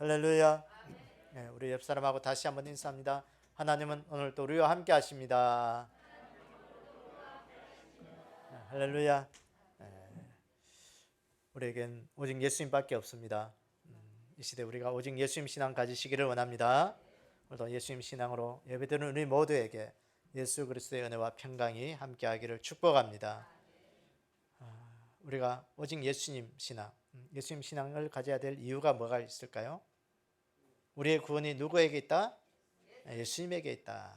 할렐루야. 네, 우리 옆 사람하고 다시 한번 인사합니다. 하나님은 오늘 또 우리와 함께 하십니다. 네, 할렐루야. 우리에겐 오직 예수님밖에 없습니다. 이 시대 우리가 오직 예수님 신앙 가지시기를 원합니다. 오늘도 예수님 신앙으로 예배드리는 우리 모두에게 예수 그리스도의 은혜와 평강이 함께하기를 축복합니다. 우리가 오직 예수님 신앙, 예수님 신앙을 가져야 될 이유가 뭐가 있을까요? 우리의 구원이 누구에게 있다? 예수님에게 있다.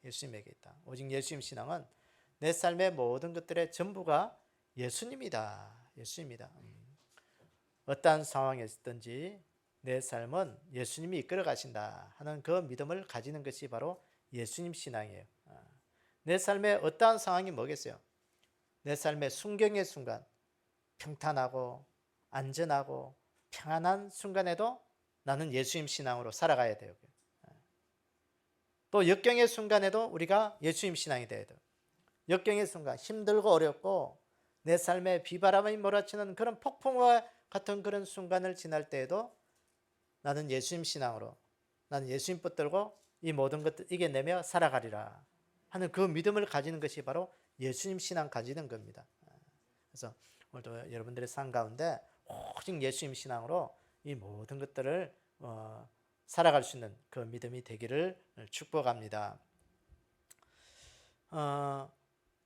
예수님에게 있다. 오직 예수님 신앙은 내 삶의 모든 것들의 전부가 예수님이다. 예수님이다. 어떠한 상황에 있든지 내 삶은 예수님이 이끌어 가신다 하는 그 믿음을 가지는 것이 바로 예수님 신앙이에요. 내 삶의 어떠한 상황이 뭐겠어요? 내 삶의 순경의 순간, 평탄하고 안전하고 평안한 순간에도 나는 예수님 신앙으로 살아가야 돼요. 또 역경의 순간에도 우리가 예수님 신앙이 돼야 돼요. 역경의 순간, 힘들고 어렵고 내 삶에 비바람이 몰아치는 그런 폭풍과 같은 그런 순간을 지날 때에도 나는 예수님 신앙으로, 나는 예수님 붙들고 이 모든 것들 이겨내며 살아가리라 하는 그 믿음을 가지는 것이 바로 예수님 신앙 가지는 겁니다. 그래서 오늘도 여러분들의 삶 가운데 오직 예수님 신앙으로 이 모든 것들을 살아갈 수 있는 그 믿음이 되기를 축복합니다.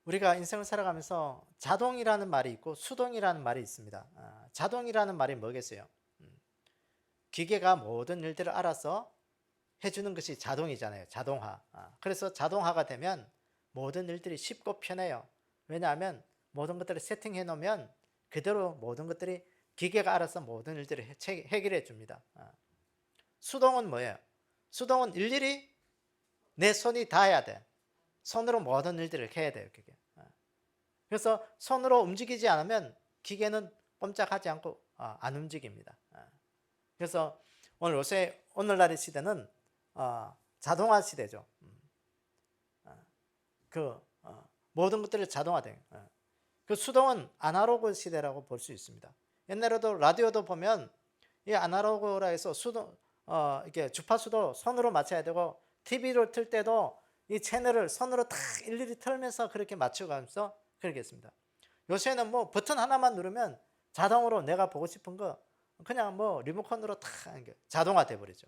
우리가 인생을 살아가면서 자동이라는 말이 있고 수동이라는 말이 있습니다. 자동이라는 말이 뭐겠어요? 기계가 모든 일들을 알아서 해주는 것이 자동이잖아요. 자동화. 그래서 자동화가 되면 모든 일들이 쉽고 편해요. 왜냐하면 모든 것들을 세팅해 놓으면 그대로 모든 것들이 기계가 알아서 모든 일들을 해결해 줍니다. 수동은 뭐예요? 수동은 일일이 내 손이 닿아야 돼. 손으로 모든 일들을 해야 돼요. 그게. 그래서 손으로 움직이지 않으면 기계는 꼼짝하지 않고 안 움직입니다. 그래서 오늘날의 시대는 자동화 시대죠. 모든 것들이 자동화돼요. 그 수동은 아날로그 시대라고 볼 수 있습니다. 옛날에도 라디오도 보면 이 아날로그라 해서 이렇게 주파수도 손으로 맞춰야 되고 TV를 틀 때도 이 채널을 손으로 다 일일이 틀면서 그렇게 맞춰가면서 그렇게 했습니다. 요새는 뭐 버튼 하나만 누르면 자동으로 내가 보고 싶은 거 그냥 뭐 리모컨으로 다 자동화 돼 버리죠.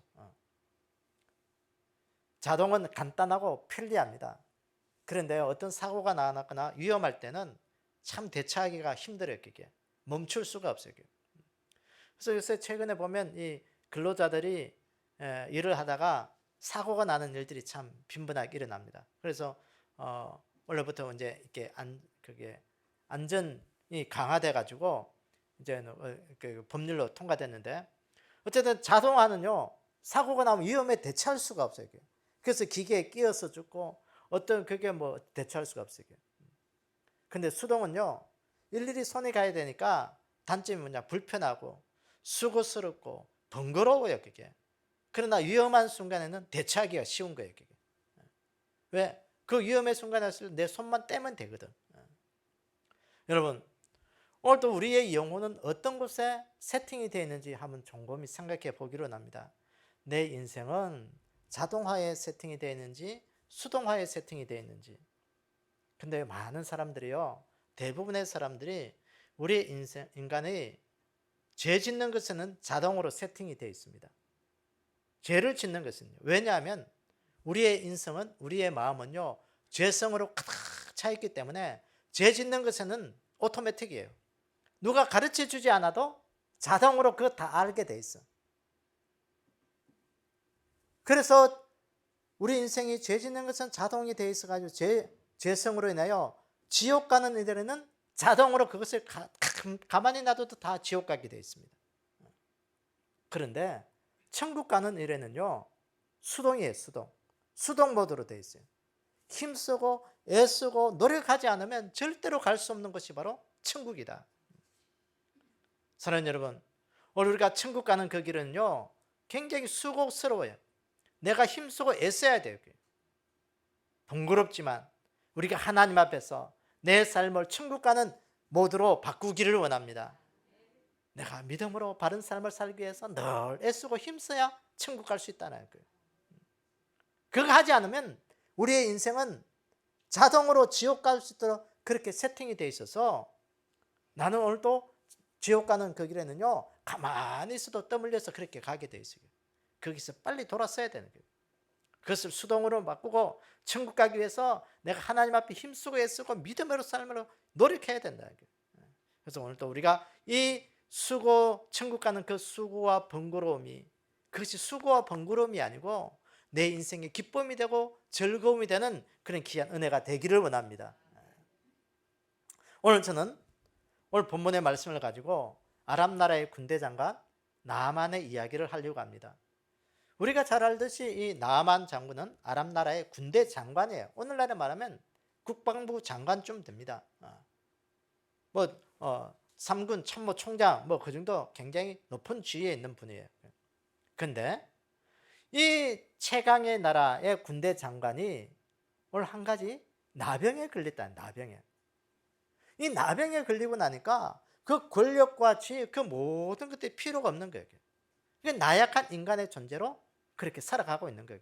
자동은 간단하고 편리합니다. 그런데 어떤 사고가 나거나 위험할 때는 참 대처하기가 힘들어요. 그게 멈출 수가 없어요. 그래서 요새 최근에 보면 이 근로자들이 일을 하다가 사고가 나는 일들이 참 빈번하게 일어납니다. 그래서 원래부터 이제 이렇게 그게 안전이 강화돼 가지고 이제 그 법률로 통과됐는데 어쨌든 자동화는요 사고가 나면 위험에 대처할 수가 없어요. 그래서 기계에 끼어서 죽고 어떤 그게 뭐 대처할 수가 없어요. 근데 수동은요 일일이 손이 가야 되니까 단점이 뭐냐 불편하고 수고스럽고 번거로워요. 그게. 그러나 위험한 순간에는 대처하기가 쉬운 거예요. 그게. 왜? 그 위험의 순간에 내 손만 떼면 되거든. 여러분 오늘도 우리의 영혼은 어떤 곳에 세팅이 되어 있는지 한번 곰곰이 생각해 보기로 합니다. 내 인생은 자동화에 세팅이 되어 있는지 수동화에 세팅이 되어 있는지. 근데 많은 사람들이요 대부분의 사람들이 우리 인간의 죄 짓는 것에는 자동으로 세팅이 되어 있습니다. 죄를 짓는 것은요. 왜냐하면 우리의 인성은 우리의 마음은요 죄성으로 가득 차 있기 때문에 죄 짓는 것에는 오토매틱이에요. 누가 가르쳐 주지 않아도 자동으로 그거 다 알게 돼 있어. 그래서 우리 인생이 죄 짓는 것은 자동이 돼 있어 가지고 죄성으로 인하여 지옥 가는 이들에는 자동으로 그것을 가만히 놔둬도 다 지옥 가게 돼 있습니다. 그런데 천국 가는 일에는요 수동이에요. 수동 모드로 돼 있어요. 힘쓰고 애쓰고 노력하지 않으면 절대로 갈 수 없는 것이 바로 천국이다. 사랑하는 여러분, 오늘 우리가 천국 가는 그 길은요 굉장히 수고스러워요. 내가 힘쓰고 애써야 돼요. 번거롭지만 우리가 하나님 앞에서 내 삶을 천국 가는 모드로 바꾸기를 원합니다. 내가 믿음으로 바른 삶을 살기 위해서 늘 애쓰고 힘써야 천국 갈 수 있다는 거예요. 그거 하지 않으면 우리의 인생은 자동으로 지옥 갈 수 있도록 그렇게 세팅이 돼 있어서 나는 오늘도 지옥 가는 그 길에는요 가만히 있어도 땀 흘려서 그렇게 가게 돼 있어요. 거기서 빨리 돌아서야 되는 거예요. 그것을 수동으로 바꾸고 천국 가기 위해서 내가 하나님 앞에 힘쓰고 애쓰고 믿음으로 삶으로 노력해야 된다. 그래서 오늘도 우리가 이 수고, 천국 가는 그 수고와 번거로움이, 그것이 수고와 번거로움이 아니고 내 인생의 기쁨이 되고 즐거움이 되는 그런 귀한 은혜가 되기를 원합니다. 오늘 저는 오늘 본문의 말씀을 가지고 아람 나라의 군대 장관 나아만의 이야기를 하려고 합니다. 우리가 잘 알듯이 이 나아만 장군은 아람 나라의 군대 장관이에요. 오늘날에 말하면 국방부 장관쯤 됩니다. 삼군 참모 총장 그 정도 굉장히 높은 지위에 있는 분이에요. 그런데 이 최강의 나라의 군대 장관이 오늘 한 가지 나병에 걸렸다. 나병에. 이 나병에 걸리고 나니까 그 권력과 지위 그 모든 것들이 필요가 없는 거예요. 나약한 인간의 존재로 그렇게 살아가고 있는 거예요.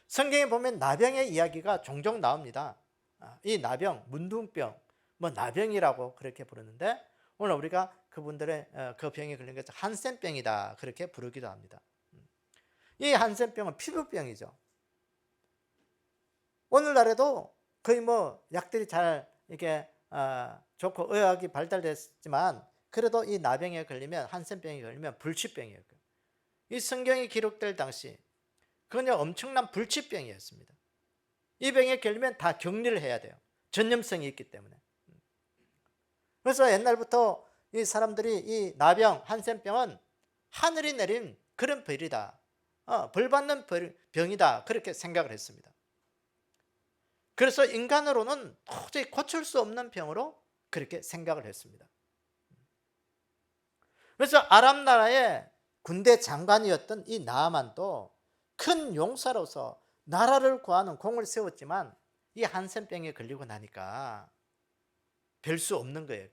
성경에 보면 나병의 이야기가 종종 나옵니다. 이 나병, 문둥병, 나병이라고 그렇게 부르는데 오늘 우리가 그분들의 그 병에 걸린 것을 한센병이다 그렇게 부르기도 합니다. 이 한센병은 피부병이죠. 오늘날에도 거의 약들이 잘 이렇게 좋고 의학이 발달됐지만 그래도 이 나병에 걸리면 한센병에 걸리면 불치병이에요. 이 성경이 기록될 당시 그건 엄청난 불치병이었습니다. 이 병에 걸리면 다 격리를 해야 돼요. 전염성이 있기 때문에. 그래서 옛날부터 이 사람들이 이 나병, 한센병은 하늘이 내린 그런 벌이다. 벌 받는 병이다. 그렇게 생각을 했습니다. 그래서 인간으로는 도저히 고칠 수 없는 병으로 그렇게 생각을 했습니다. 그래서 아람 나라의 군대 장관이었던 이 나아만도 큰 용사로서 나라를 구하는 공을 세웠지만 이 한센병에 걸리고 나니까 별 수 없는 거예요.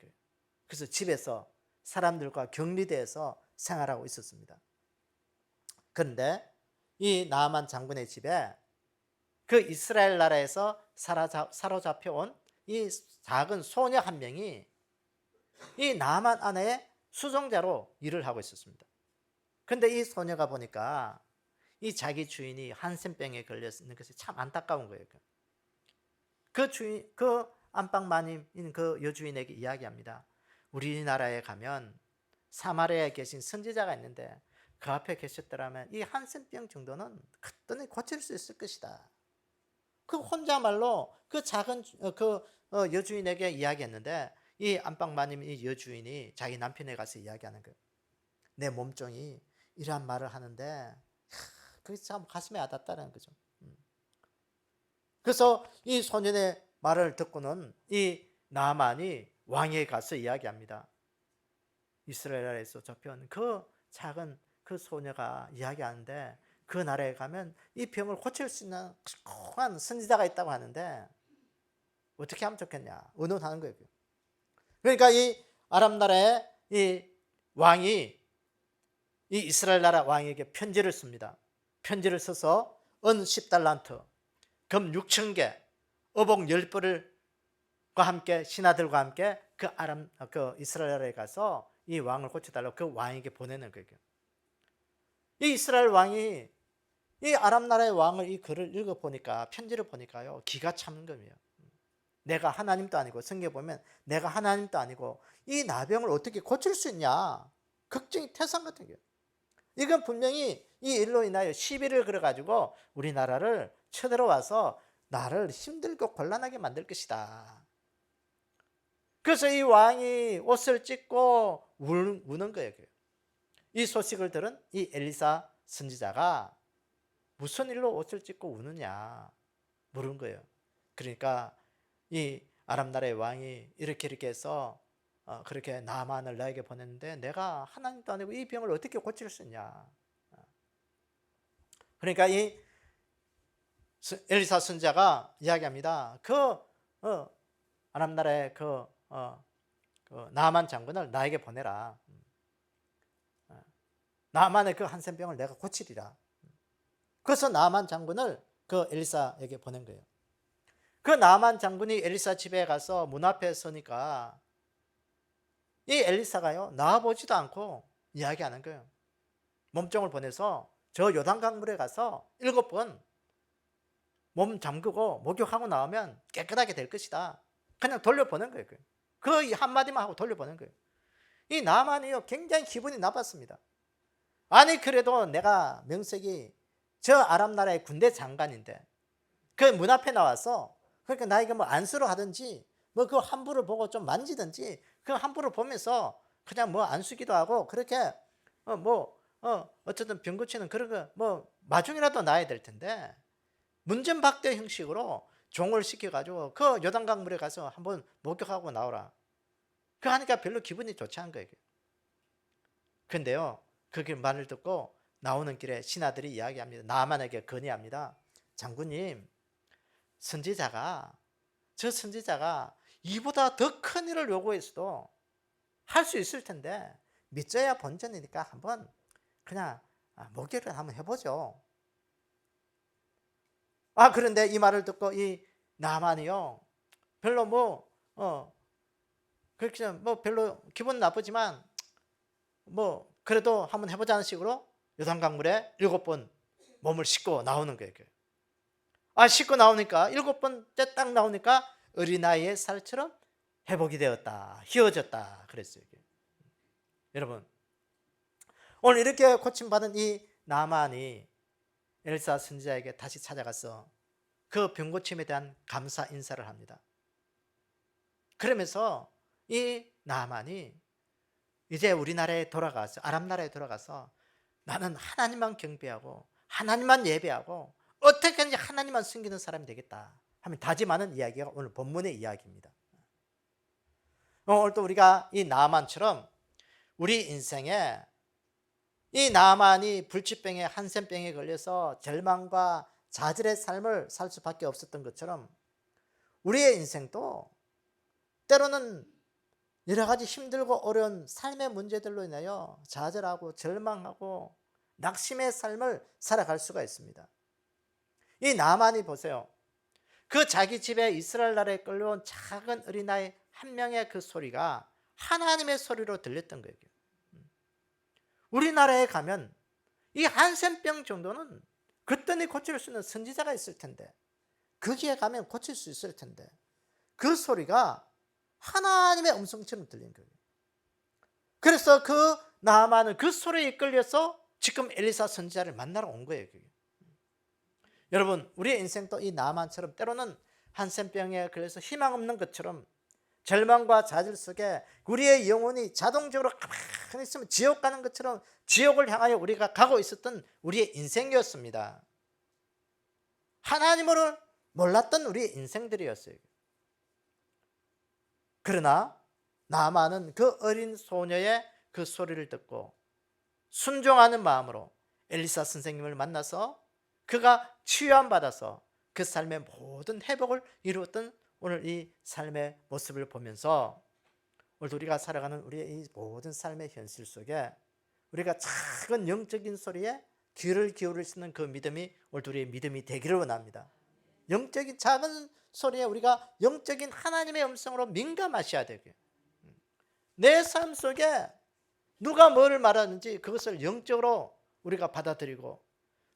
그래서 집에서 사람들과 격리돼서 생활하고 있었습니다. 그런데 이 나아만 장군의 집에 그 이스라엘 나라에서 사로잡혀 온 이 작은 소녀 한 명이 이 나아만 아내의 수종자로 일을 하고 있었습니다. 그런데 이 소녀가 보니까 이 자기 주인이 한센병에 걸렸는 것이 참 안타까운 거예요. 그 안방마님인 그 여주인에게 이야기합니다. 우리나라에 가면 사마리아에 계신 선지자가 있는데 그 앞에 계셨더라면 이 한센병 정도는 그때는 고칠 수 있을 것이다. 그 혼자말로 그 작은 여주인에게 이야기했는데 이 안방마님 이 여주인이 자기 남편에 가서 이야기하는 거예요. 내 몸종이 이러한 말을 하는데 그게 참 가슴에 와닿다는 거죠. 그래서 이 소년의 말을 듣고는 이 나아만이 왕에게 가서 이야기합니다. 이스라엘에서 접혀온 그 작은 그 소녀가 이야기하는데 그 나라에 가면 이 병을 고칠 수 있는 큰 선지자가 있다고 하는데 어떻게 하면 좋겠냐 의논하는 거예요. 그러니까 이 아람 나라의 이 왕이 이 이스라엘 나라 왕에게 편지를 씁니다. 편지를 써서 은 10달란트, 금 6,000개, 어복 10벌과 함께 신하들과 함께 그 이스라엘 나라에 가서 이 왕을 고쳐달라고 그 왕에게 보내는 거예요. 이 이스라엘 왕이 이 아람 나라의 왕을 이 글을 읽어보니까 편지를 보니까요 기가 차는 거예요. 내가 하나님도 아니고 성경에 보면 내가 하나님도 아니고 이 나병을 어떻게 고칠 수 있냐 걱정이 태산 같은 거예요. 이건 분명히 이 일로 인하여 시비를 걸어가지고 우리나라를 쳐들어와서 나를 힘들고 곤란하게 만들 것이다. 그래서 이 왕이 옷을 찢고 우는 거예요. 이 소식을 들은 이 엘리사 선지자가 무슨 일로 옷을 찢고 우느냐 물은 거예요. 그러니까 이 아람 나라의 왕이 이렇게 해서 그렇게 나만을 나에게 보냈는데 내가 하나님도 아니고 이 병을 어떻게 고칠 수 있냐. 그러니까 이 엘리사 선지자가 이야기합니다. 아람 나라의 나만 장군을 나에게 보내라. 나만의 그 한센병을 내가 고치리라. 그래서 나만 장군을 그 엘리사에게 보낸 거예요. 그 나만 장군이 엘리사 집에 가서 문 앞에 서니까 이 엘리사가요, 나와보지도 않고 이야기하는 거예요. 몸종을 보내서 저 요단강물에 가서 7번 몸 잠그고 목욕하고 나오면 깨끗하게 될 것이다. 그냥 돌려보낸 거예요. 그 한마디만 하고 돌려보낸 거예요. 이 나만이요, 굉장히 기분이 나빴습니다. 아니 그래도 내가 명색이 저 아람 나라의 군대 장관인데 그 문 앞에 나와서, 그러니까 나에게 뭐 안수를 하든지 뭐 그 함부를 보고 좀 만지든지 그 함부를 보면서 그냥 뭐 안수기도 하고 그렇게 어쨌든 병 고치는 그런 거 뭐 마중이라도 놔야 될 텐데 문전박대 형식으로 종을 시켜가지고 그 요단강물에 가서 한번 목욕하고 나오라. 그 하니까 별로 기분이 좋지 않은 거예요. 근데요, 그 말을 듣고 나오는 길에 신하들이 이야기합니다. 나만에게 건의합니다. 장군님, 저 선지자가 이보다 더 큰 일을 요구했어도 할 수 있을 텐데 믿져야 본전이니까 한번 그냥 목욕을 한번 해보죠. 그런데 이 말을 듣고 이 나만이요, 별로 그렇게 별로 기분 나쁘지만 그래도 한번 해보자는 식으로 요단강물에 7번 몸을 씻고 나오는 거예요. 씻고 나오니까 7번째 딱 나오니까 어린아이의 살처럼 회복이 되었다, 희어졌다 그랬어요. 여러분, 오늘 이렇게 고침받은 이 나만이 엘사 선지자에게 다시 찾아가서 그 병고침에 대한 감사 인사를 합니다. 그러면서 이 나만이 이제 우리나라에 돌아가서, 아람 나라에 돌아가서 나는 하나님만 경배하고 하나님만 예배하고 어떻게든지 하나님만 섬기는 사람이 되겠다 하면 다짐하는 이야기가 오늘 본문의 이야기입니다. 오늘 또 우리가 이 나만처럼 우리 인생에 이 나만이 불치병에 한센병에 걸려서 절망과 좌절의 삶을 살 수밖에 없었던 것처럼 우리의 인생도 때로는 여러 가지 힘들고 어려운 삶의 문제들로 인하여 좌절하고 절망하고 낙심의 삶을 살아갈 수가 있습니다. 이 나만이 보세요. 그 자기 집에 이스라엘 나라에 끌려온 작은 어린아이 한 명의 그 소리가 하나님의 소리로 들렸던 거예요. 우리나라에 가면 이 한센병 정도는 그때는 고칠 수 있는 선지자가 있을 텐데, 거기에 가면 고칠 수 있을 텐데 그 소리가 하나님의 음성처럼 들린 거예요. 그래서 그 나만은 그 소리에 이끌려서 지금 엘리사 선지자를 만나러 온 거예요. 여러분, 우리의 인생도 이 나만처럼 때로는 한센병에 걸려서 희망 없는 것처럼 절망과 좌절 속에 우리의 영혼이 자동적으로 가만히 있으면 지옥 가는 것처럼 지옥을 향하여 우리가 가고 있었던 우리의 인생이었습니다. 하나님을 몰랐던 우리의 인생들이었어요. 그러나 나만은 그 어린 소녀의 그 소리를 듣고 순종하는 마음으로 엘리사 선생님을 만나서 그가 치유함받아서 그 삶의 모든 회복을 이루었던 오늘 이 삶의 모습을 보면서 오늘 우리가 살아가는 우리의 이 모든 삶의 현실 속에 우리가 작은 영적인 소리에 귀를 기울일 수 있는 그 믿음이 오늘 우리의 믿음이 되기를 원합니다. 영적인 작은 소리에 우리가 영적인 하나님의 음성으로 민감하셔야 되고요. 내 삶 속에 누가 뭐를 말하는지 그것을 영적으로 우리가 받아들이고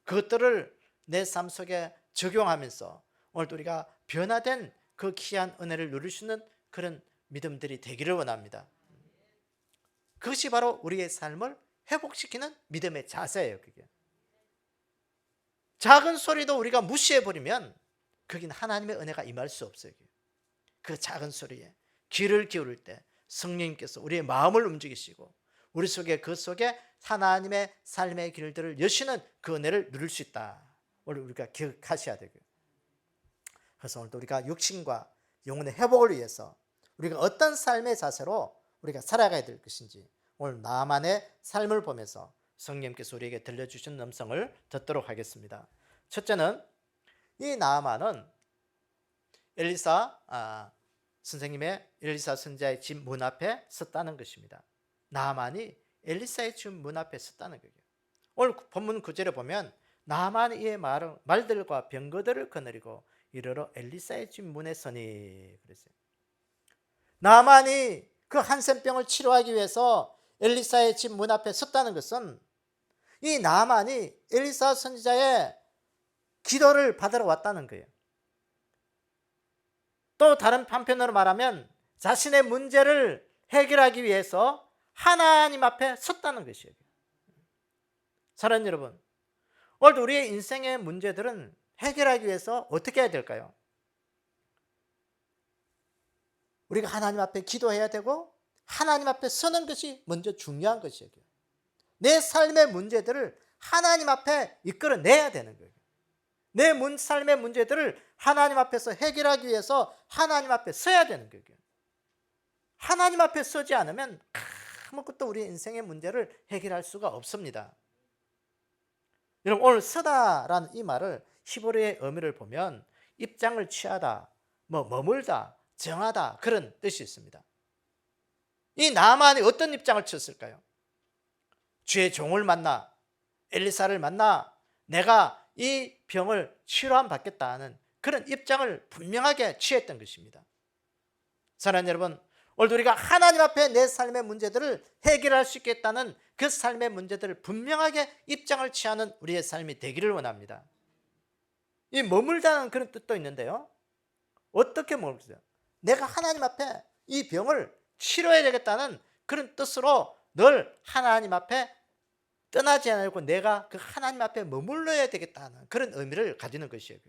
그것들을 내 삶 속에 적용하면서 오늘 우리가 변화된 그 귀한 은혜를 누릴 수 있는 그런 믿음들이 되기를 원합니다. 그것이 바로 우리의 삶을 회복시키는 믿음의 자세예요. 그게 작은 소리도 우리가 무시해버리면 거긴 하나님의 은혜가 임할 수 없어요. 그 작은 소리에 귀를 기울일 때 성령님께서 우리의 마음을 움직이시고 우리 속에 그 속에 하나님의 삶의 길들을 여시는 그 은혜를 누릴 수 있다. 오늘 우리가 기억하셔야 되고요. 그래서 오늘도 우리가 육신과 영혼의 회복을 위해서 우리가 어떤 삶의 자세로 우리가 살아가야 될 것인지 오늘 나만의 삶을 보면서 성령님께서 우리에게 들려주신 음성을 듣도록 하겠습니다. 첫째는 이 나아만은 엘리사 선생님의 엘리사 선지자의 집 문 앞에 섰다는 것입니다. 나만이 엘리사의 집 문 앞에 섰다는 거예요. 오늘 본문 9절에 보면 나만이 이의 말들과 병거들을 거느리고 이르러 엘리사의 집 문에 서니 그랬어요. 나만이 그 한센병을 치료하기 위해서 엘리사의 집 문 앞에 섰다는 것은 이 나만이 엘리사 선지자의 기도를 받으러 왔다는 거예요. 또 다른 한편으로 말하면 자신의 문제를 해결하기 위해서 하나님 앞에 섰다는 것이에요. 사랑하는 여러분, 오늘도 우리의 인생의 문제들은 해결하기 위해서 어떻게 해야 될까요? 우리가 하나님 앞에 기도해야 되고 하나님 앞에 서는 것이 먼저 중요한 것이에요. 내 삶의 문제들을 하나님 앞에 이끌어내야 되는 거예요. 내 삶의 문제들을 하나님 앞에서 해결하기 위해서 하나님 앞에 서야 되는 거예요. 하나님 앞에 서지 않으면 아무것도 우리 인생의 문제를 해결할 수가 없습니다. 여러분, 오늘 서다라는 이 말을 히브리어의 의미를 보면 입장을 취하다, 머물다, 정하다 그런 뜻이 있습니다. 이 나만이 어떤 입장을 취했을까요? 주의 종을 만나 엘리사를 만나 내가 이 병을 치료함 받겠다는 그런 입장을 분명하게 취했던 것입니다. 사랑하는 여러분, 오늘 우리가 하나님 앞에 내 삶의 문제들을 해결할 수 있겠다는 그 삶의 문제들을 분명하게 입장을 취하는 우리의 삶이 되기를 원합니다. 이 머물다는 그런 뜻도 있는데요. 어떻게 머물세요? 내가 하나님 앞에 이 병을 치료해야 되겠다는 그런 뜻으로 늘 하나님 앞에 떠나지 않고 내가 그 하나님 앞에 머물러야 되겠다는 그런 의미를 가지는 것이에요.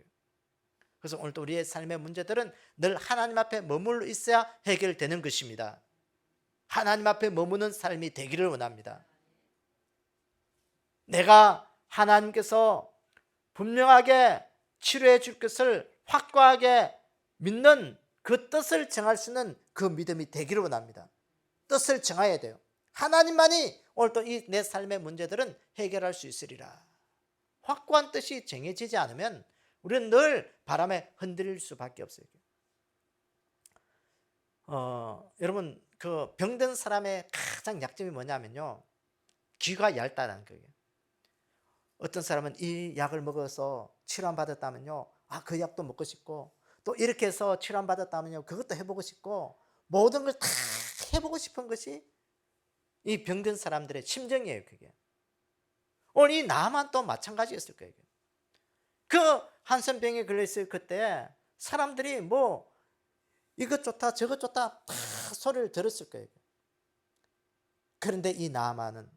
그래서 오늘도 우리의 삶의 문제들은 늘 하나님 앞에 머물러 있어야 해결되는 것입니다. 하나님 앞에 머무는 삶이 되기를 원합니다. 내가 하나님께서 분명하게 치료해 줄 것을 확고하게 믿는 그 뜻을 정할 수 있는 그 믿음이 되기를 원합니다. 뜻을 정해야 돼요. 하나님만이 오늘 또 이 내 삶의 문제들은 해결할 수 있으리라. 확고한 뜻이 정해지지 않으면 우리는 늘 바람에 흔들릴 수밖에 없어요. 여러분, 그 병든 사람의 가장 약점이 뭐냐면요, 귀가 얇다는 거예요. 어떤 사람은 이 약을 먹어서 치료함 받았다면요, 그 약도 먹고 싶고, 또 이렇게 해서 치료함 받았다면요, 그것도 해보고 싶고, 모든 걸 다 해보고 싶은 것이 이 병든 사람들의 심정이에요. 그게 오늘 이 나만 또 마찬가지였을 거예요. 그 한센병에 걸렸을 그때 사람들이 뭐 이것 좋다 저것 좋다 다 소리를 들었을 거예요. 그런데 이 나만은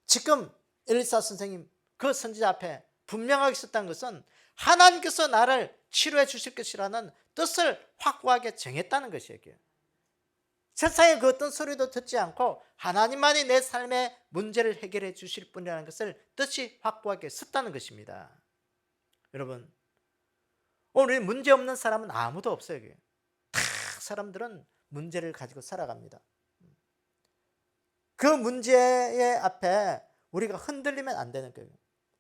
지금 엘리사 선생님 그 선지자 앞에 분명하게 있었다는 것은 하나님께서 나를 치료해 주실 것이라는 뜻을 확고하게 정했다는 것이에요. 세상의 그 어떤 소리도 듣지 않고 하나님만이 내 삶의 문제를 해결해 주실 분이라는 것을 뜻이 확고하게 섰다는 것입니다. 여러분, 오늘 문제 없는 사람은 아무도 없어요. 다 사람들은 문제를 가지고 살아갑니다. 그 문제의 앞에 우리가 흔들리면 안 되는 거예요.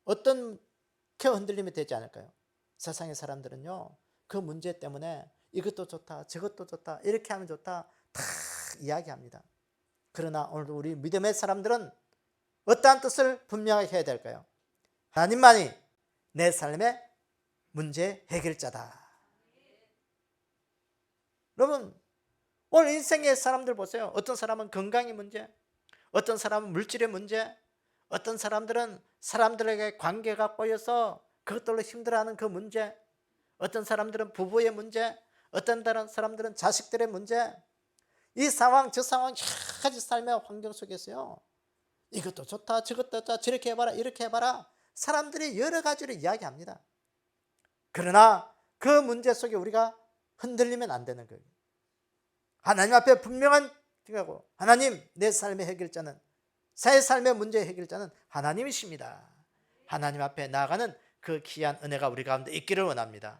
어떻게 흔들리면 되지 않을까요? 세상의 사람들은요, 그 문제 때문에 이것도 좋다 저것도 좋다 이렇게 하면 좋다 다 이야기합니다. 그러나 오늘도 우리 믿음의 사람들은 어떠한 뜻을 분명하게 해야 될까요? 하나님만이 내 삶의 문제 해결자다. 여러분, 오늘 인생의 사람들 보세요. 어떤 사람은 건강의 문제, 어떤 사람은 물질의 문제, 어떤 사람들은 사람들에게 관계가 꼬여서 그것들로 힘들어하는 그 문제, 어떤 사람들은 부부의 문제, 어떤 다른 사람들은 자식들의 문제, 이 상황 저 상황 여러 가지 삶의 환경 속에서요, 이것도 좋다 저것도 좋다 저렇게 해봐라 이렇게 해봐라 사람들이 여러 가지로 이야기합니다. 그러나 그 문제 속에 우리가 흔들리면 안 되는 거예요. 하나님 앞에 분명한 생각하고, 하나님 내 삶의 해결자는, 새 삶의 문제 해결자는 하나님이십니다. 하나님 앞에 나아가는 그 귀한 은혜가 우리 가운데 있기를 원합니다.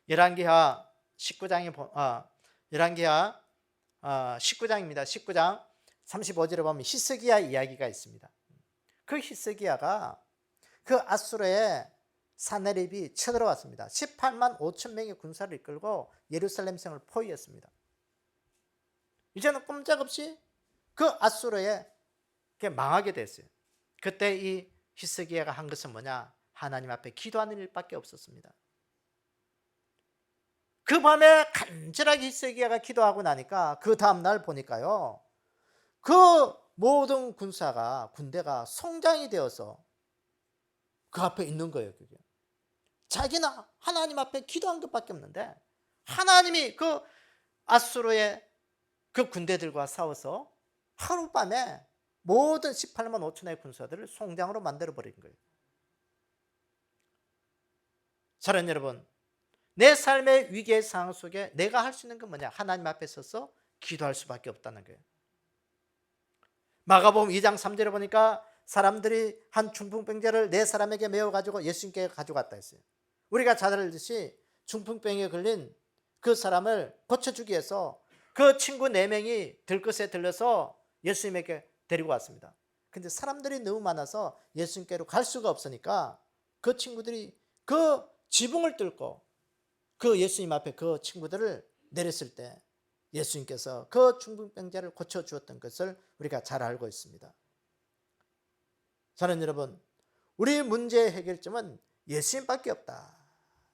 열왕기하 19장에 열왕기하 19장입니다. 19장 35절에 보면 히스기야 이야기가 있습니다. 그 히스기야가 그 아수르의 사내립이 쳐들어왔습니다. 18만 5천 명의 군사를 이끌고 예루살렘 성을 포위했습니다. 이제는 꼼짝없이 그 아수르에 망하게 됐어요. 그때 이 히스기야가 한 것은 뭐냐? 하나님 앞에 기도하는 일밖에 없었습니다. 그 밤에 간절하게 히스기야가 기도하고 나니까 그 다음날 보니까요, 그 모든 군대가 성장이 되어서 그 앞에 있는 거예요. 그게 자기는 하나님 앞에 기도한 것밖에 없는데 하나님이 그 아수르의 그 군대들과 싸워서 하룻밤에 모든 18만 5천의 군사들을 송장으로 만들어버린 거예요. 사랑하는 여러분, 내 삶의 위기의 상황 속에 내가 할 수 있는 건 뭐냐? 하나님 앞에 서서 기도할 수밖에 없다는 거예요. 마가복음 2장 3절에 보니까 사람들이 한 중풍병자를 네 사람에게 메워가지고 예수님께 가져갔다 했어요. 우리가 잘 알듯이 중풍병에 걸린 그 사람을 고쳐주기 위해서 그 친구 4명이 들것에 들려서 예수님에게 데리고 왔습니다. 근데 사람들이 너무 많아서 예수님께로 갈 수가 없으니까 그 친구들이 그 지붕을 뚫고 그 예수님 앞에 그 친구들을 내렸을 때 예수님께서 그 중풍병자를 고쳐주었던 것을 우리가 잘 알고 있습니다. 사랑하는 여러분, 우리 문제의 해결점은 예수님밖에 없다.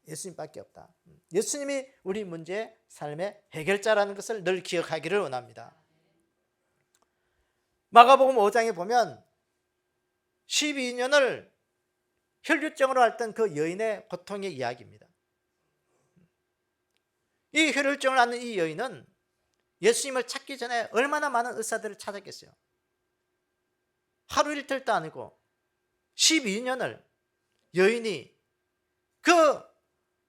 예수님밖에 없다. 예수님이 우리 문제의 삶의 해결자라는 것을 늘 기억하기를 원합니다. 마가복음 5장에 보면 12년을 혈류증으로 앓던 그 여인의 고통의 이야기입니다. 이 혈류증을 앓는 이 여인은 예수님을 찾기 전에 얼마나 많은 의사들을 찾았겠어요. 하루 이틀도 아니고 12년을 여인이 그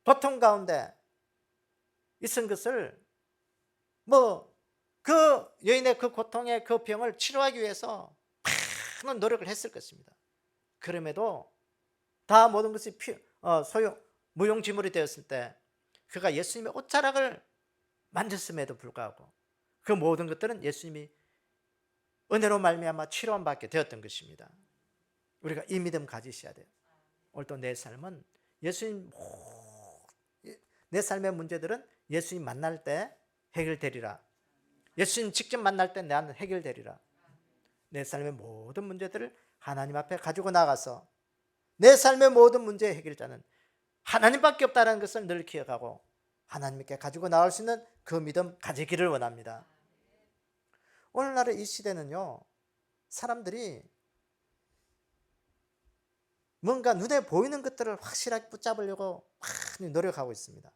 고통 가운데 있은 것을 그 여인의 그 고통의 그 병을 치료하기 위해서 많은 노력을 했을 것입니다. 그럼에도 다 모든 것이 무용지물이 되었을 때 그가 예수님의 옷자락을 만졌음에도 불구하고 그 모든 것들은 예수님이 은혜로 말미암아 치료함 받게 되었던 것입니다. 우리가 이 믿음 가지셔야 돼요. 오늘도 내 삶은 내 삶의 문제들은 예수님 만날 때 해결되리라. 예수님 직접 만날 때 나는 해결되리라. 내 삶의 모든 문제들을 하나님 앞에 가지고 나가서 내 삶의 모든 문제의 해결자는 하나님밖에 없다는 것을 늘 기억하고 하나님께 가지고 나올 수 있는 그 믿음 가지기를 원합니다. 오늘날의 이 시대는요, 사람들이 뭔가 눈에 보이는 것들을 확실하게 붙잡으려고 많이 노력하고 있습니다.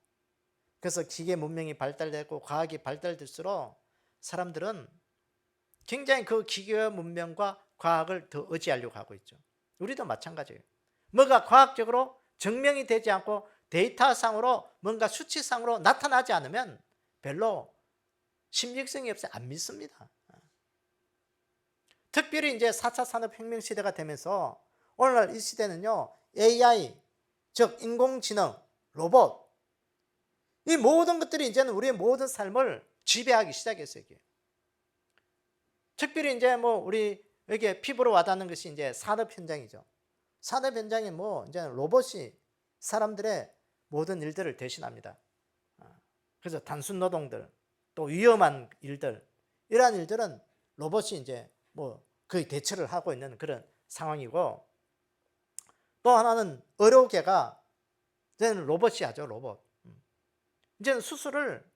그래서 기계 문명이 발달되고 과학이 발달될수록 사람들은 굉장히 그 기계와 문명과 과학을 더 의지하려고 하고 있죠. 우리도 마찬가지예요. 뭐가 과학적으로 증명이 되지 않고 데이터상으로 뭔가 수치상으로 나타나지 않으면 별로 신빙성이 없어요. 안 믿습니다. 특별히 이제 4차 산업혁명 시대가 되면서 오늘날 이 시대는요, AI, 즉 인공지능, 로봇, 이 모든 것들이 이제는 우리의 모든 삶을 지배하기 시작했어요. 특별히 이제 우리 여기에 피부로 와닿는 것이 이제 산업 현장이죠. 산업 현장에 이제 로봇이 사람들의 모든 일들을 대신합니다. 그래서 단순 노동들, 또 위험한 일들, 이러한 일들은 로봇이 이제 거의 대처를 하고 있는 그런 상황이고, 또 하나는 의료계가 이제는 로봇이 하죠. 로봇. 이제는 수술을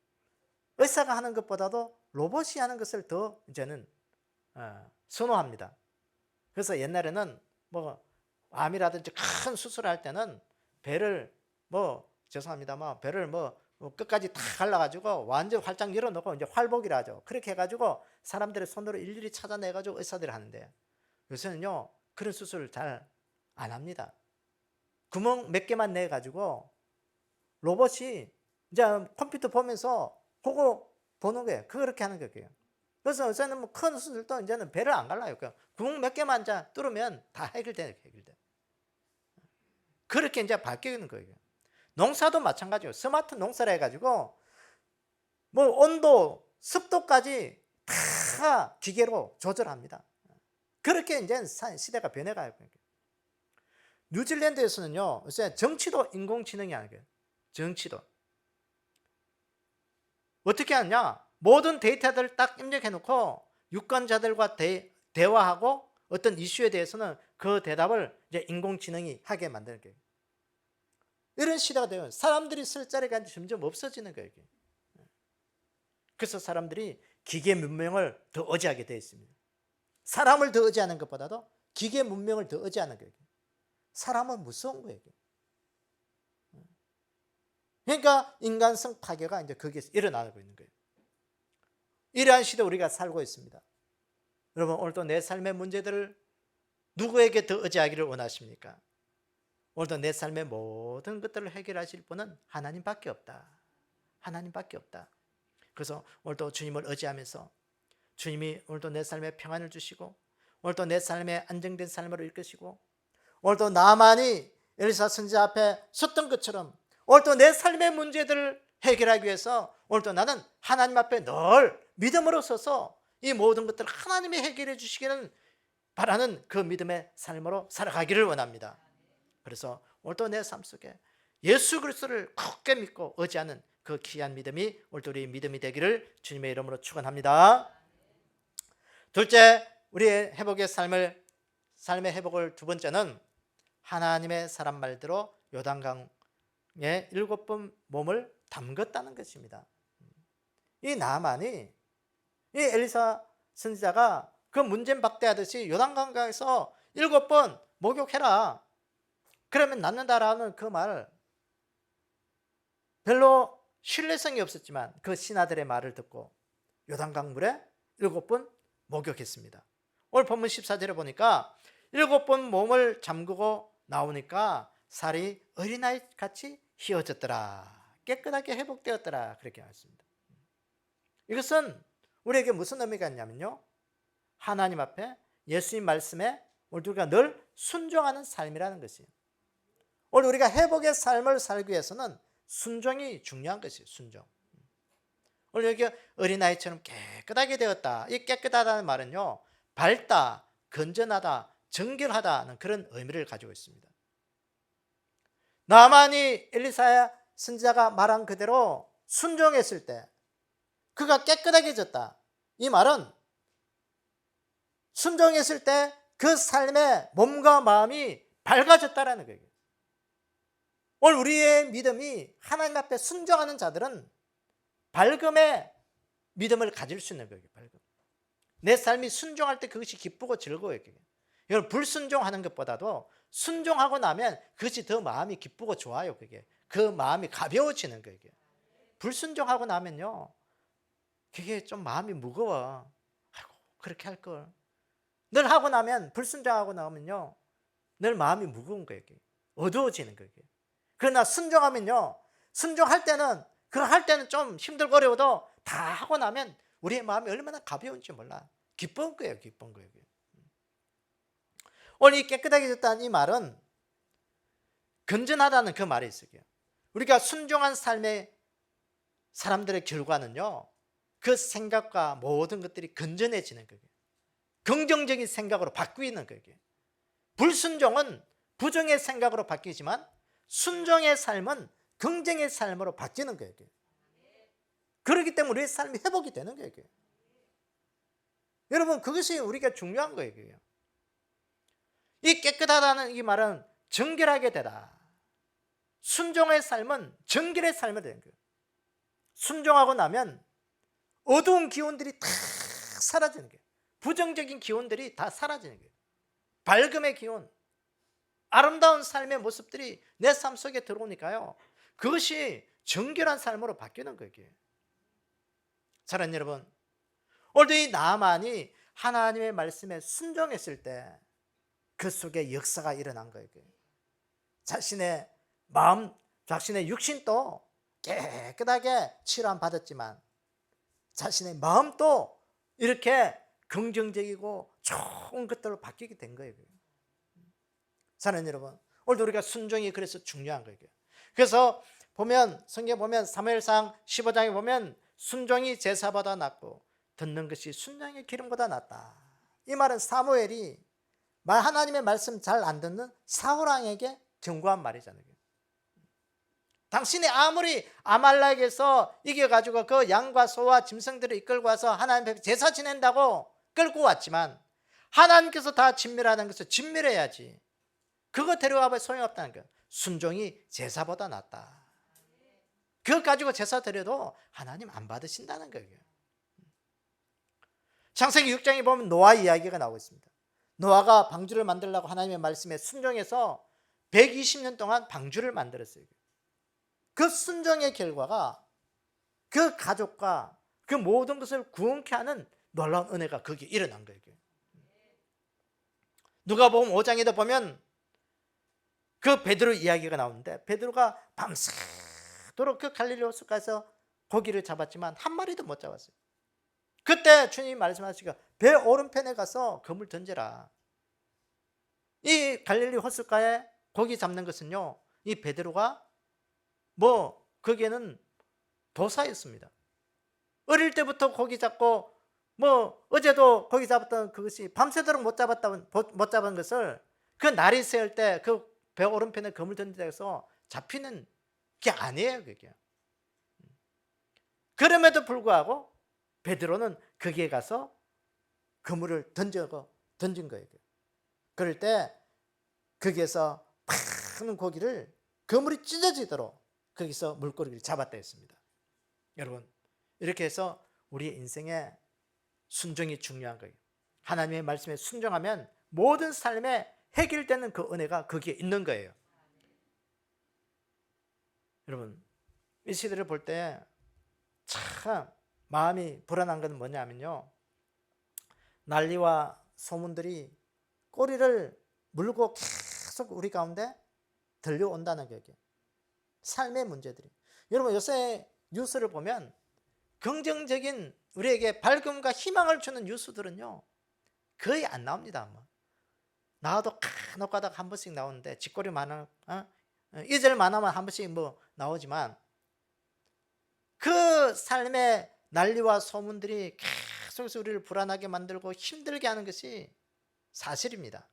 의사가 하는 것보다도 로봇이 하는 것을 더 이제는 선호합니다. 그래서 옛날에는 암이라든지 큰 수술을 할 때는 배를 죄송합니다만 배를 끝까지 다 갈라가지고 완전 활짝 열어놓고 이제 활복이라 하죠. 그렇게 해가지고 사람들의 손으로 일일이 찾아내가지고 의사들이 하는데, 요새는요 그런 수술을 잘 안 합니다. 구멍 몇 개만 내가지고 로봇이 이제 컴퓨터 보면서 그거 보는 거예요. 그렇게 하는 거예요. 그래서 요새는 큰 수술도 이제는 배를 안 갈라요. 그냥 구멍 몇 개만 뚫으면 다 해결돼. 그렇게 이제 바뀌는 거예요. 농사도 마찬가지예요. 스마트 농사를 해가지고 온도, 습도까지 다 기계로 조절합니다. 그렇게 이제 시대가 변해가요. 뉴질랜드에서는요, 요새 정치도 인공지능이 하는 거예요. 정치도. 어떻게 하냐? 모든 데이터들을 딱 입력해 놓고 유권자들과 대화하고 어떤 이슈에 대해서는 그 대답을 이제 인공지능이 하게 만드는 거예요. 이런 시대가 되면 사람들이 쓸 자리가 점점 없어지는 거예요. 그래서 사람들이 기계 문명을 더 의지하게 되어 있습니다. 사람을 더 의지하는 것보다도 기계 문명을 더 의지하는 거예요. 사람은 무서운 거예요. 그러니까 인간성 파괴가 이제 거기에서 일어나고 있는 거예요. 이러한 시대 우리가 살고 있습니다. 여러분, 오늘도 내 삶의 문제들을 누구에게 더 의지하기를 원하십니까? 오늘도 내 삶의 모든 것들을 해결하실 분은 하나님밖에 없다. 하나님밖에 없다. 그래서 오늘도 주님을 의지하면서 주님이 오늘도 내 삶에 평안을 주시고 오늘도 내 삶에 안정된 삶으로 이끄시고 오늘도 나만이 엘리사 선지자 앞에 섰던 것처럼 오늘도 내 삶의 문제들을 해결하기 위해서 오늘도 나는 하나님 앞에 늘 믿음으로 서서 이 모든 것들을 하나님이 해결해 주시기를 바라는 그 믿음의 삶으로 살아가기를 원합니다. 그래서 오늘도 내 삶 속에 예수 그리스도를 굳게 믿고 의지하는 그 귀한 믿음이 오늘도 우리 믿음이 되기를 주님의 이름으로 축원합니다. 둘째, 우리의 회복의 삶의 회복을 두 번째는 하나님의 사람 말대로 요단강에 7번 몸을 담갔다는 것입니다. 이 나만이 이 엘리사 선지자가 그 문제 박대하듯이 요단강가에서 7번 목욕해라. 그러면 낫는다라는 그 말 별로 신뢰성이 없었지만 그 신하들의 말을 듣고 요단강 물에 7번 목욕했습니다. 오늘 본문 14절에 보니까 7번 몸을 잠그고 나오니까 살이 어린아이 같이 휘어졌더라. 깨끗하게 회복되었더라. 그렇게 말했습니다. 이것은 우리에게 무슨 의미가 있냐면요, 하나님 앞에 예수님 말씀에 우리가 늘 순종하는 삶이라는 것이에요. 오늘 우리가 회복의 삶을 살기 위해서는 순종이 중요한 것이에요. 순종. 오늘 여기 어린아이처럼 깨끗하게 되었다. 이 깨끗하다는 말은요, 밝다, 건전하다, 정결하다는 그런 의미를 가지고 있습니다. 나만이 엘리사 선지자가 말한 그대로 순종했을 때 그가 깨끗하게 졌다. 이 말은 순종했을 때 그 삶의 몸과 마음이 밝아졌다라는 거예요. 오늘 우리의 믿음이 하나님 앞에 순종하는 자들은 밝음의 믿음을 가질 수 있는 거예요. 밝음. 내 삶이 순종할 때 그것이 기쁘고 즐거워요. 여러분, 불순종하는 것보다도 순종하고 나면 그것이 더 마음이 기쁘고 좋아요. 그 마음이 가벼워지는 거예요. 불순종하고 나면요, 그게 좀 마음이 무거워. 아이고, 그렇게 할 걸. 늘 하고 나면, 불순종하고 나오면요, 늘 마음이 무거운 거예요. 어두워지는 거예요. 그러나 순종하면요, 순종할 때는 그거 할 때는 좀 힘들고 어려워도 다 하고 나면 우리의 마음이 얼마나 가벼운지 몰라. 기쁜 거예요. 기쁜 거예요. 오늘 이 깨끗하게 졌다는 이 말은 건전하다는 그 말이 있어요. 우리가 순종한 삶의 사람들의 결과는요, 그 생각과 모든 것들이 건전해지는 거예요. 긍정적인 생각으로 바뀌는 거예요. 불순종은 부정의 생각으로 바뀌지만 순종의 삶은 긍정의 삶으로 바뀌는 거예요. 그렇기 때문에 우리의 삶이 회복이 되는 거예요. 여러분, 그것이 우리가 중요한 거예요. 이 깨끗하다는 이 말은 정결하게 되다. 순종의 삶은 정결의 삶이 되는 거예요. 순종하고 나면 어두운 기운들이 다 사라지는 거예요. 부정적인 기운들이 다 사라지는 거예요. 밝음의 기운, 아름다운 삶의 모습들이 내 삶 속에 들어오니까요, 그것이 정결한 삶으로 바뀌는 거예요. 사랑하는 여러분, 오늘도 이 나만이 하나님의 말씀에 순종했을 때 그 속에 역사가 일어난 거예요. 자신의 마음, 자신의 육신도 깨끗하게 치료함 받았지만 자신의 마음도 이렇게 긍정적이고 좋은 것들로 바뀌게 된 거예요. 사랑하는 여러분, 오늘도 우리가 순종이 그래서 중요한 거예요. 그래서 보면 성경 보면 사무엘상 15장에 보면 순종이 제사보다 낫고 듣는 것이 순양의 기름보다 낫다. 이 말은 사무엘이 하나님의 말씀 잘 안 듣는 사울왕에게 경고한 말이잖아요. 당신이 아무리 아말렉에서 이겨가지고 그 양과 소와 짐승들을 이끌고 와서 하나님 앞에 제사 지낸다고 끌고 왔지만 하나님께서 다 진멸하는 것을 진멸해야지. 그거 데려와봐 소용없다는 거예요. 순종이 제사보다 낫다. 그거 가지고 제사 드려도 하나님 안 받으신다는 거예요. 창세기 6장에 보면 노아 이야기가 나오고 있습니다. 노아가 방주를 만들려고 하나님의 말씀에 순종해서 120년 동안 방주를 만들었어요. 그 순종의 결과가 그 가족과 그 모든 것을 구원케 하는 놀라운 은혜가 거기에 일어난 거예요. 누가복음 5장에도 보면 그 베드로 이야기가 나오는데 베드로가 밤새도록 그 갈릴리 호숫가에서 고기를 잡았지만 한 마리도 못 잡았어요. 그때 주님이 말씀하시기가 배 오른편에 가서 그물 던져라. 이 갈릴리 호숫가에 고기 잡는 것은요, 이 베드로가 거기에는 도사였습니다. 어릴 때부터 고기 잡고 어제도 고기 잡았던 그것이 밤새도록 못 잡은 것을 그 날이 새울 때 그 배 오른편에 그물 던지면서 잡히는 게 아니에요, 그게. 그럼에도 불구하고 베드로는 거기에 가서 그물을 던진 거예요. 그럴 때 거기에서 많은 고기를 그물이 찢어지도록 거기서 물고기를 잡았다 했습니다. 여러분, 이렇게 해서 우리의 인생에 순종이 중요한 거예요. 하나님의 말씀에 순종하면 모든 삶에 해결되는 그 은혜가 거기에 있는 거예요. 여러분, 이 시대를 볼 때 참 마음이 불안한 건 뭐냐면요, 난리와 소문들이 꼬리를 물고 계속 우리 가운데 들려온다는 거예요. 삶의 문제들이. 여러분, 요새 뉴스를 보면 긍정적인 우리에게 밝음과 희망을 주는 뉴스들은요 거의 안 나옵니다. 나와도 간혹 가다가 한 번씩 나오는데 짓거리 많아, 이절 만하면 한 번씩 나오지만 그 삶의 난리와 소문들이 계속해서 우리를 불안하게 만들고 힘들게 하는 것이 사실입니다.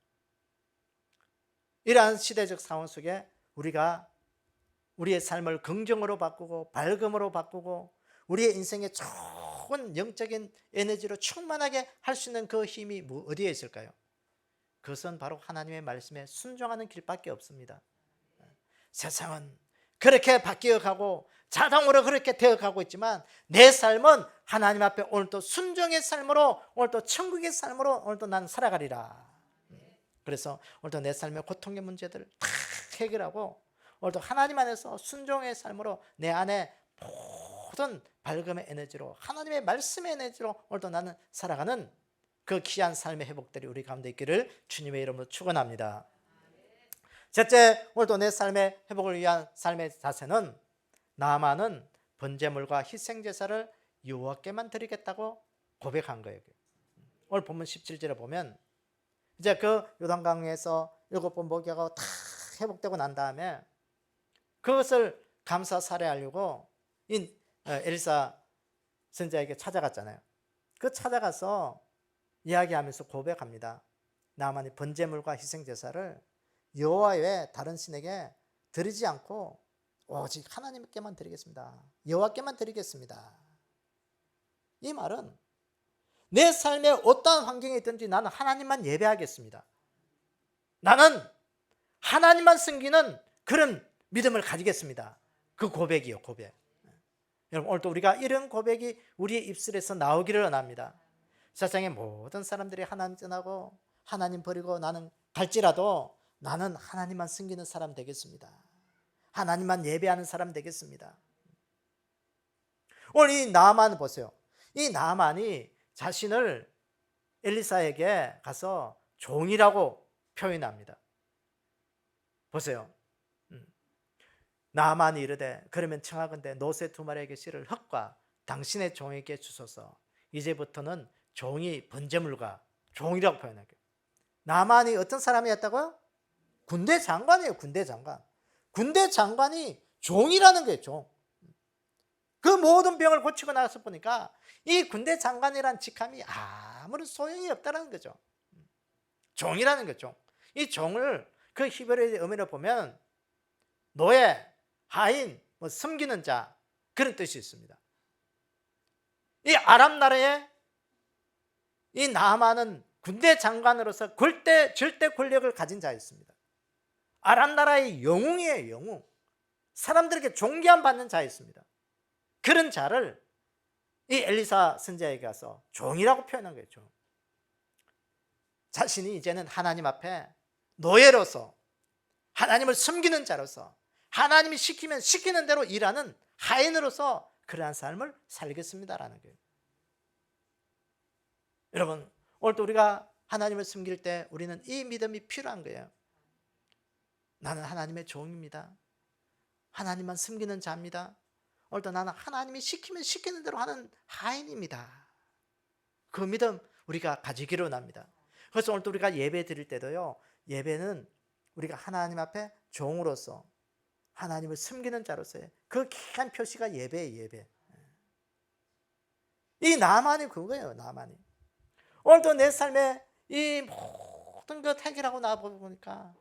이러한 시대적 상황 속에 우리가 우리의 삶을 긍정으로 바꾸고 밝음으로 바꾸고 우리의 인생에 좋은 영적인 에너지로 충만하게 할 수 있는 그 힘이 어디에 있을까요? 그것은 바로 하나님의 말씀에 순종하는 길밖에 없습니다. 세상은 그렇게 바뀌어가고 자동으로 그렇게 되어가고 있지만 내 삶은 하나님 앞에 오늘도 순종의 삶으로, 오늘도 천국의 삶으로 오늘도 나는 살아가리라. 그래서 오늘도 내 삶의 고통의 문제들을 다 해결하고 오늘도 하나님 안에서 순종의 삶으로 내 안에 모든 밝음의 에너지로, 하나님의 말씀의 에너지로 오늘도 나는 살아가는 그 귀한 삶의 회복들이 우리 가운데 있기를 주님의 이름으로 축원합니다. 셋째, 오늘도 내 삶의 회복을 위한 삶의 자세는 나아만은 번제물과 희생제사를 여호와께만 드리겠다고 고백한 거예요. 오늘 본문 17절에 보면 이제 그 요단강에서 7번 목욕하고 다 회복되고 난 다음에 그것을 감사 살해하려고 엘리사 선지자에게 찾아갔잖아요. 그 찾아가서 이야기하면서 고백합니다. 나만이 번제물과 희생제사를 여호와 외에 다른 신에게 드리지 않고 오직 하나님께만 드리겠습니다. 여호와께만 드리겠습니다. 이 말은 내 삶에 어떠한 환경에 있든지 나는 하나님만 예배하겠습니다. 나는 하나님만 섬기는 그런 믿음을 가지겠습니다. 그 고백이요, 고백. 여러분, 오늘도 우리가 이런 고백이 우리의 입술에서 나오기를 원합니다. 세상의 모든 사람들이 하나님 떠나고 하나님 버리고 나는 갈지라도 나는 하나님만 섬기는 사람 되겠습니다. 하나님만 예배하는 사람 되겠습니다. 오늘 이 나아만 보세요. 이 나아만이 자신을 엘리사에게 가서 종이라고 표현합니다. 보세요. 나아만이 이르되 그러면 청하건대 노새 2마리에게 실을 흙과 당신의 종에게 주소서. 이제부터는 종이 번제물과 종이라고 표현할게요. 나아만이 어떤 사람이었다고요? 군대 장관이에요. 군대 장관. 군대 장관이 종이라는 거예요. 종. 그 모든 병을 고치고 나서 보니까 이 군대 장관이란 직함이 아무런 소용이 없다는 거죠. 종이라는 거죠. 이 종을 그 히브리어의 의미로 보면 노예, 하인, 섬기는 자, 그런 뜻이 있습니다. 이 아람 나라의 이 나아만은 군대 장관으로서 절대 권력을 가진 자였습니다. 아람 나라의 영웅이에요, 영웅. 사람들에게 존귀함 받는 자였습니다. 그런 자를 이 엘리사 선지자에게 가서 종이라고 표현한 거예요. 종. 자신이 이제는 하나님 앞에 노예로서 하나님을 섬기는 자로서 하나님이 시키면 시키는 대로 일하는 하인으로서 그러한 삶을 살겠습니다라는 거예요. 여러분, 오늘도 우리가 하나님을 섬길 때 우리는 이 믿음이 필요한 거예요. 나는 하나님의 종입니다. 하나님만 섬기는 자입니다. 오늘도 나는 하나님이 시키면 시키는 대로 하는 하인입니다. 그 믿음 우리가 가지기를 원합니다. 그래서 오늘도 우리가 예배 드릴 때도요, 예배는 우리가 하나님 앞에 종으로서 하나님을 섬기는 자로서의 그 귀한 표시가 예배예요. 예배. 이 나만이 그거예요. 나만이. 오늘도 내 삶에 이 모든 것 해결하고 나보니까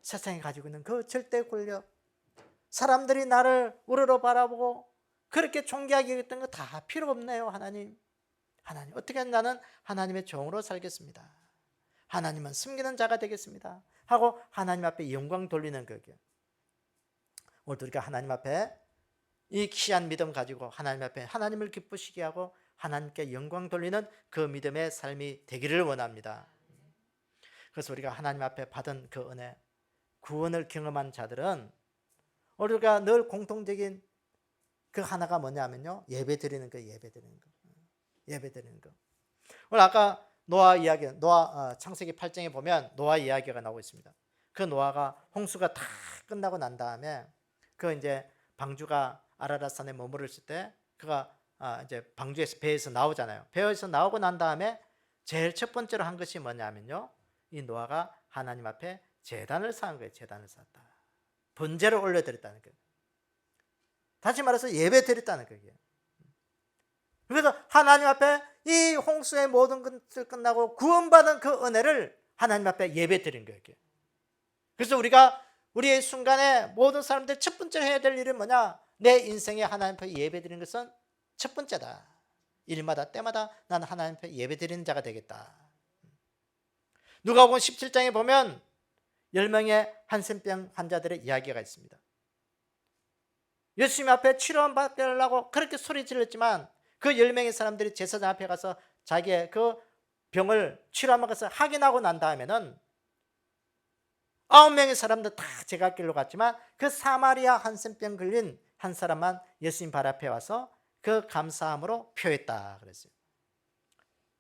세상에 가지고 있는 그 절대 권력, 사람들이 나를 우러러 바라보고 그렇게 존귀하게 했던 거 다 필요 없네요. 하나님, 어떻게 나는 하나님의 종으로 살겠습니다. 하나님만 섬기는 자가 되겠습니다 하고 하나님 앞에 영광 돌리는 거예요. 오늘도 우리가 하나님 앞에 이 귀한 믿음 가지고 하나님 앞에 하나님을 기쁘시게 하고 하나님께 영광 돌리는 그 믿음의 삶이 되기를 원합니다. 그래서 우리가 하나님 앞에 받은 그 은혜, 구원을 경험한 자들은 우리가 늘 공통적인 그 하나가 뭐냐면요, 예배 드리는 거. 오늘 아까 노아 이야기, 창세기 8장에 보면 노아 이야기가 나오고 있습니다. 그 노아가 홍수가 다 끝나고 난 다음에 그 이제 방주가 아라랏산에 머무르실 때 그가 이제 방주에서 배에서 나오잖아요. 배에서 나오고 난 다음에 제일 첫 번째로 한 것이 뭐냐면요, 이 노아가 하나님 앞에 제단을 쌓은 거예요. 제단을 쌓았다. 번제를 올려드렸다는 거예요. 다시 말해서 예배 드렸다는 거예요. 그래서 하나님 앞에 이 홍수의 모든 것을 끝나고 구원받은 그 은혜를 하나님 앞에 예배 드린 거예요. 그래서 우리가 우리의 순간에 모든 사람들 첫 번째로 해야 될 일은 뭐냐? 내 인생에 하나님 앞에 예배 드리는 것은 첫 번째다. 일마다 때마다 나는 하나님 앞에 예배 드리는 자가 되겠다. 누가복음 17장에 보면 10명의 한센병 환자들의 이야기가 있습니다. 예수님 앞에 치료만 받으려고 그렇게 소리 질렀지만 그 10명의 사람들이 제사장 앞에 가서 자기의 그 병을 치료하면 가서 확인하고 난 다음에는 9명의 사람들 다 제갓길로 갔지만 그 사마리아 한센병 걸린 한 사람만 예수님 발 앞에 와서 그 감사함으로 표했다 그랬어요.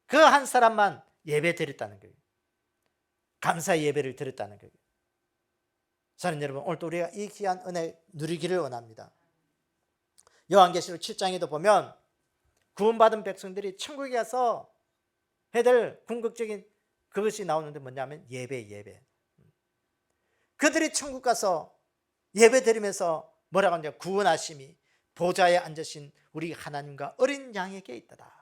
그 한 사람만 예배 드렸다는 거예요. 감사 예배를 드렸다는 거예요. 사랑하는 여러분, 오늘도 우리가 이 귀한 은혜 누리기를 원합니다. 요한계시록 7장에도 보면 구원받은 백성들이 천국에 가서 해야 될 궁극적인 그것이 나오는데 뭐냐면 예배. 그들이 천국 가서 예배 드리면서 뭐라고 하냐, 구원하심이 보좌에 앉으신 우리 하나님과 어린 양에게 있더라.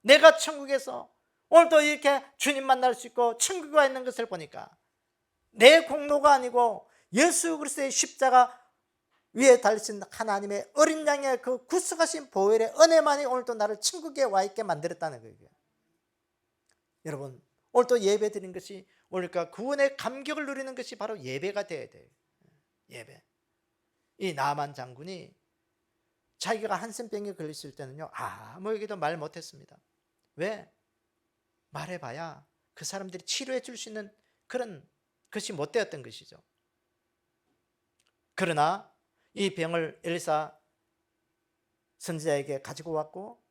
내가 천국에서 오늘도 이렇게 주님 만날 수 있고 천국에 와 있는 것을 보니까 내 공로가 아니고 예수 그리스도의 십자가 위에 달리신 하나님의 어린 양의 그 구속하신 보혈의 은혜만이 오늘도 나를 천국에 와 있게 만들었다는 거예요. 여러분, 오늘도 예배 드린 것이 오늘까 구원의 감격을 누리는 것이 바로 예배가 되어야 돼요. 예배. 이 나만 장군이 자기가 한센병에 걸렸을 때는요, 아무에게도 말 못했습니다. 왜? 말해봐야 그 사람들이 치료해 줄 수 있는 그런 것이 못 되었던 것이죠. 그러나 이 병을 엘리사 선지자에게 가지고 왔고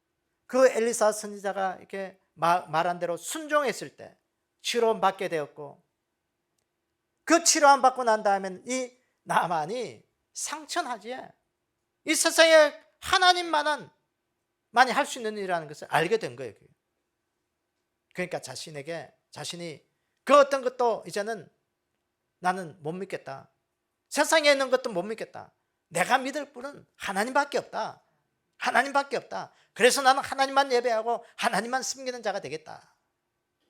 그 엘리사 선지자가 이렇게 말한 대로 순종했을 때 치료받게 되었고 그 치료만 받고 난 다음엔 이 나만이 상천하지 이 세상에 하나님만이 할 수 있는 일이라는 것을 알게 된 거예요. 그러니까 자신이 그 어떤 것도 이제는 나는 못 믿겠다. 세상에 있는 것도 못 믿겠다. 내가 믿을 분은 하나님밖에 없다. 그래서 나는 하나님만 예배하고 하나님만 섬기는 자가 되겠다.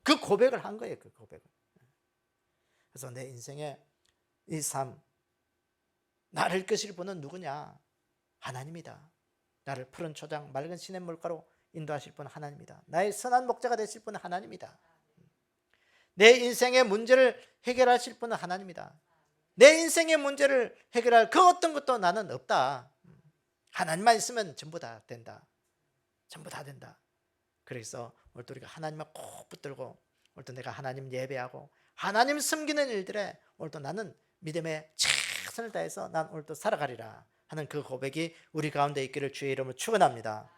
그 고백을 한 거예요. 그 고백을. 그래서 내 인생의 이 삶, 나를 이끄실 분은 누구냐? 하나님이다. 나를 푸른 초장 맑은 시냇물가로 인도하실 분은 하나님이다. 나의 선한 목자가 되실 분은 하나님이다. 내 인생의 문제를 해결하실 분은 하나님이다. 내 인생의 문제를 해결할 그 어떤 것도 나는 없다. 하나님만 있으면 전부 다 된다. 전부 다 된다. 그래서 오늘도 우리가 하나님을 꼭 붙들고 오늘도 내가 하나님 예배하고 하나님 섬기는 일들에 오늘도 나는 믿음의 최선을 다해서 난 오늘도 살아가리라 하는 그 고백이 우리 가운데 있기를 주의 이름으로 축원합니다.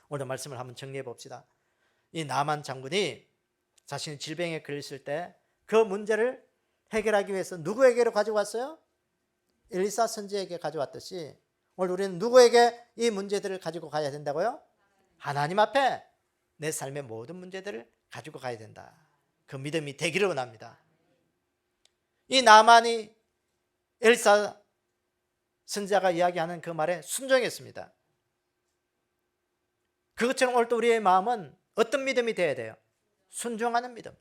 오늘 말씀을 한번 정리해 봅시다. 이 나만 장군이 자신이 질병에 걸렸을 때 그 문제를 해결하기 위해서 누구에게로 가지고 왔어요? 엘리사 선지에게 가져왔듯이 오늘 우리는 누구에게 이 문제들을 가지고 가야 된다고요? 하나님 앞에 내 삶의 모든 문제들을 가지고 가야 된다. 그 믿음이 되기를 원합니다. 이 나만이 엘리사 선지자가 이야기하는 그 말에 순종했습니다. 그것처럼 오늘 또 우리의 마음은 어떤 믿음이 되어야 돼요? 순종하는 믿음.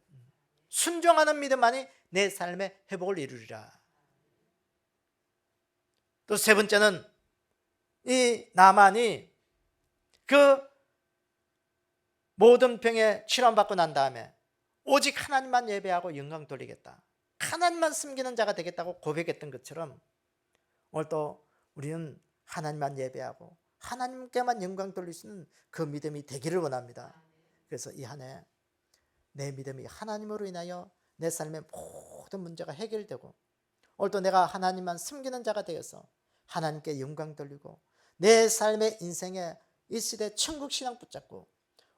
순종하는 믿음만이 내 삶의 회복을 이루리라. 또 세 번째는 이 나만이 그 모든 병에 치료받고 난 다음에 오직 하나님만 예배하고 영광 돌리겠다. 하나님만 섬기는 자가 되겠다고 고백했던 것처럼 오늘 또 우리는 하나님만 예배하고 하나님께만 영광 돌릴 수 있는 그 믿음이 되기를 원합니다. 그래서 이 한 해 내 믿음이 하나님으로 인하여 내 삶의 모든 문제가 해결되고 오늘 또 내가 하나님만 섬기는 자가 되어서 하나님께 영광 돌리고 내 삶의 인생에 이 시대 천국 신앙 붙잡고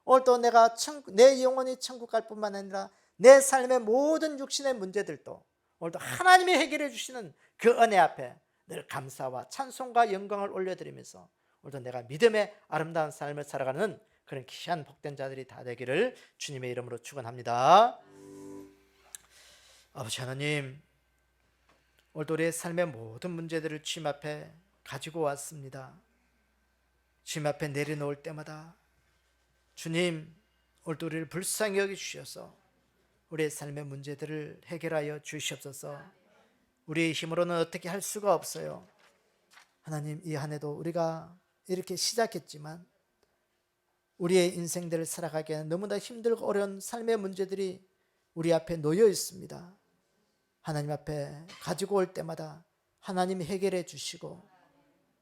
오늘 또 내가 내 영혼이 천국 갈 뿐만 아니라 내 삶의 모든 육신의 문제들도 오늘도 하나님이 해결해 주시는 그 은혜 앞에 늘 감사와 찬송과 영광을 올려드리면서 오늘도 내가 믿음의 아름다운 삶을 살아가는 그런 귀한 복된 자들이 다 되기를 주님의 이름으로 축원합니다. 아버지 하나님, 오늘도 우리의 삶의 모든 문제들을 주님 앞에 가지고 왔습니다. 주님 앞에 내려놓을 때마다 주님, 오늘도 우리를 불쌍히 여기주셔서 우리의 삶의 문제들을 해결하여 주시옵소서. 우리의 힘으로는 어떻게 할 수가 없어요. 하나님, 이 한 해도 우리가 이렇게 시작했지만 우리의 인생들을 살아가기에는 너무나 힘들고 어려운 삶의 문제들이 우리 앞에 놓여 있습니다. 하나님 앞에 가지고 올 때마다 하나님이 해결해 주시고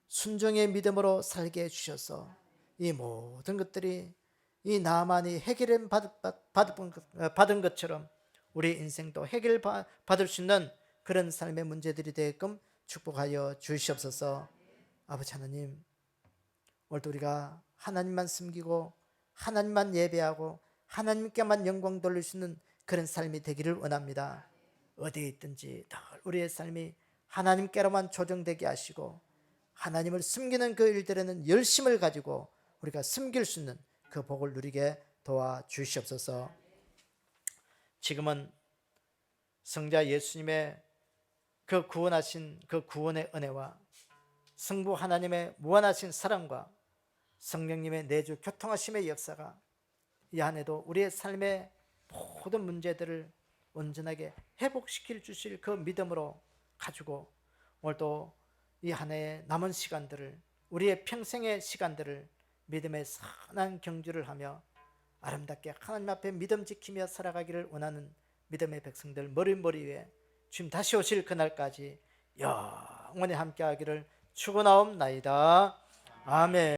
순종의 믿음으로 살게 해주셔서 이 모든 것들이 이 나만이 해결을 받은 것처럼 우리 인생도 해결 받을 수 있는 그런 삶의 문제들이 되게끔 축복하여 주시옵소서. 아버지 하나님, 오늘도 우리가 하나님만 섬기고 하나님만 예배하고 하나님께만 영광 돌릴 수 있는 그런 삶이 되기를 원합니다. 어디에 있든지 늘 우리의 삶이 하나님께로만 조정되게 하시고 하나님을 섬기는 그 일들에는 열심을 가지고 우리가 섬길 수 있는 그 복을 누리게 도와주시옵소서. 지금은 성자 예수님의 그 구원하신 그 구원의 은혜와 성부 하나님의 무한하신 사랑과 성령님의 내주 교통하심의 역사가 이 안에도 우리의 삶의 모든 문제들을 온전하게 회복시킬 주실 그 믿음으로 가지고 오늘도 이 한 해의 남은 시간들을 우리의 평생의 시간들을 믿음의 선한 경주를 하며 아름답게 하나님 앞에 믿음 지키며 살아가기를 원하는 믿음의 백성들 머리 위에 주님 다시 오실 그날까지 영원히 함께하기를 축원하옵나이다. 아멘.